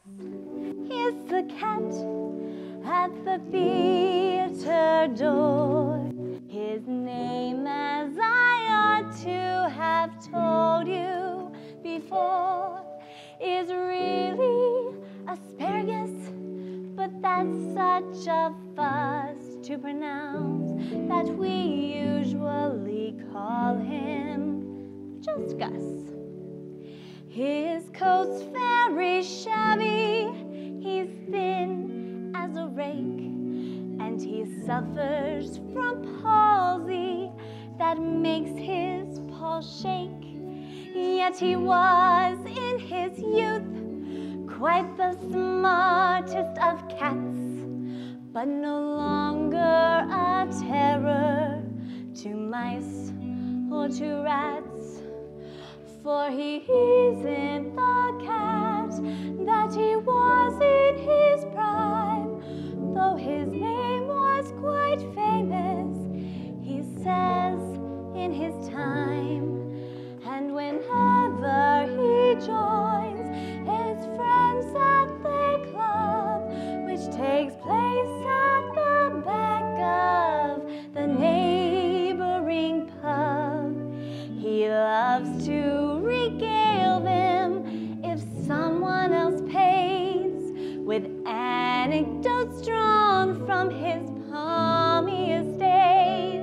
He's the cat at the theater door. His name, as I ought to have told you before, is really Asparagus, but that's such a fuss to pronounce that we usually call him just Gus. His coat's very shabby, he's thin as a rake, and he suffers from palsy that makes his paws shake. Yet he was in his youth quite the smartest of cats, but no longer a terror to mice or to rats. For he isn't the cat that he was in his prime, though his name was quite famous, he says, in his time. And whenever he joins his friends at their club, which takes place at the back of the neighboring pub, he loves to regale them, if someone else pays, with anecdotes drawn from his palmiest days.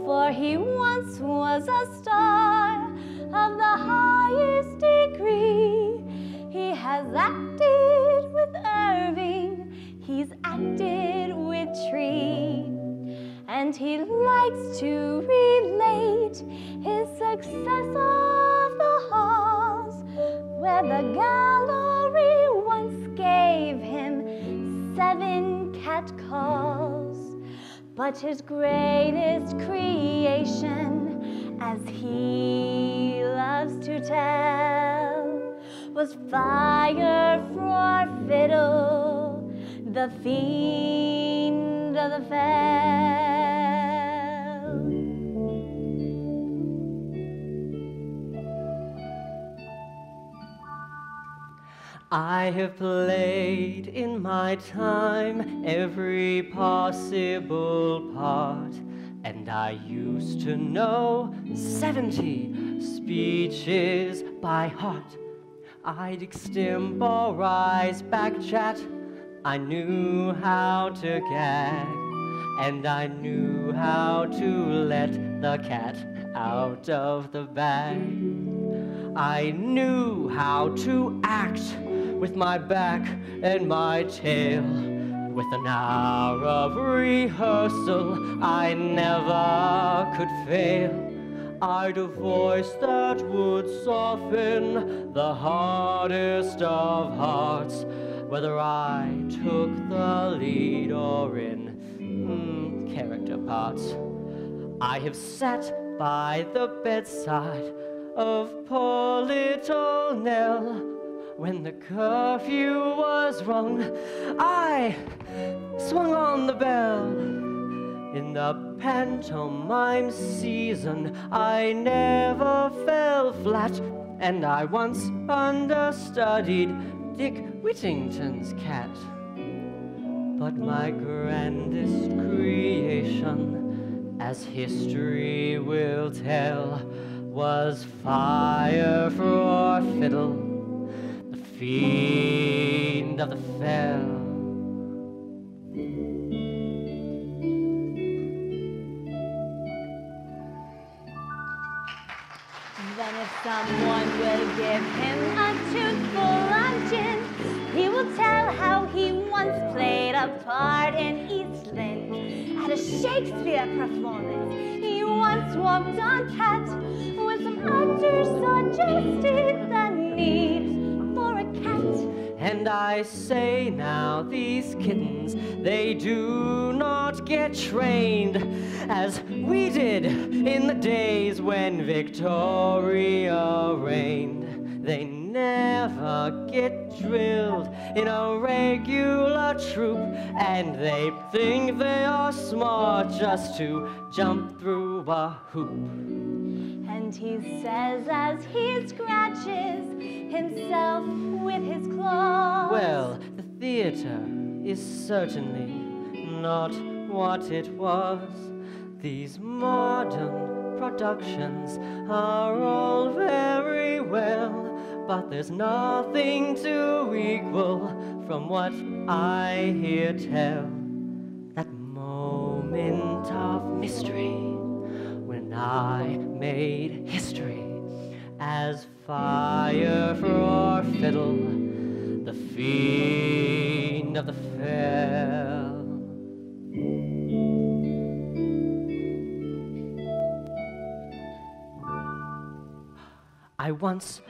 For he once was a star of the highest degree. He has acted with Irving, he's acted with Tree, and he likes to relate his success of the halls, where the gallery once gave him 7 cat calls. But his greatest creation, as he loves to tell, was Fire for Fiddle, the fiend of the fell. I have played in my time every possible part, and I used to know 70 speeches by heart. I'd extemporize back chat, I knew how to gag, and I knew how to let the cat out of the bag. I knew how to act with my back and my tail. With an hour of rehearsal, I never could fail. I'd a voice that would soften the hardest of hearts, whether I took the lead or in character parts. I have sat by the bedside of poor little Nell. When the curfew was rung, I swung on the bell. In the pantomime season, I never fell flat, and I once understudied Dick Whittington's cat. But my grandest creation, as history will tell, was Fire for Fiddle, the fiend of the fell. Then if someone will give him a toothful luncheon, he will tell how he once played a part in East Lynne at a Shakespeare performance. He once walked on cat with some actors suggested the need for a cat. And I say now, these kittens, they do not get trained as we did in the days when Victoria reigned. They never get drilled in a regular troop, and they think they are smart just to jump through a hoop. And he says as he scratches himself with his claws. Well, the theater is certainly not what it was. These modern productions are all very well, but there's nothing to equal from what I hear tell. That moment of mystery when I made history, as fire for fiddle, the fiend of the fell. I once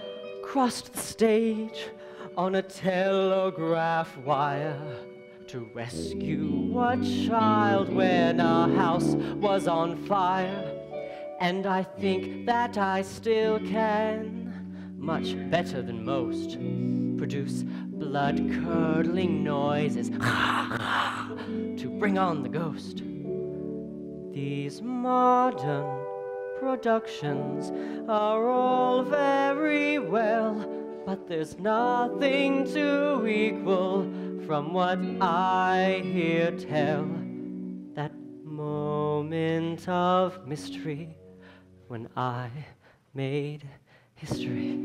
crossed the stage on a telegraph wire to rescue a child when our house was on fire. And I think that I still can, much better than most, produce blood-curdling noises to bring on the ghost. These modern productions are all very well, but there's nothing to equal from what I hear tell. That moment of mystery when I made history.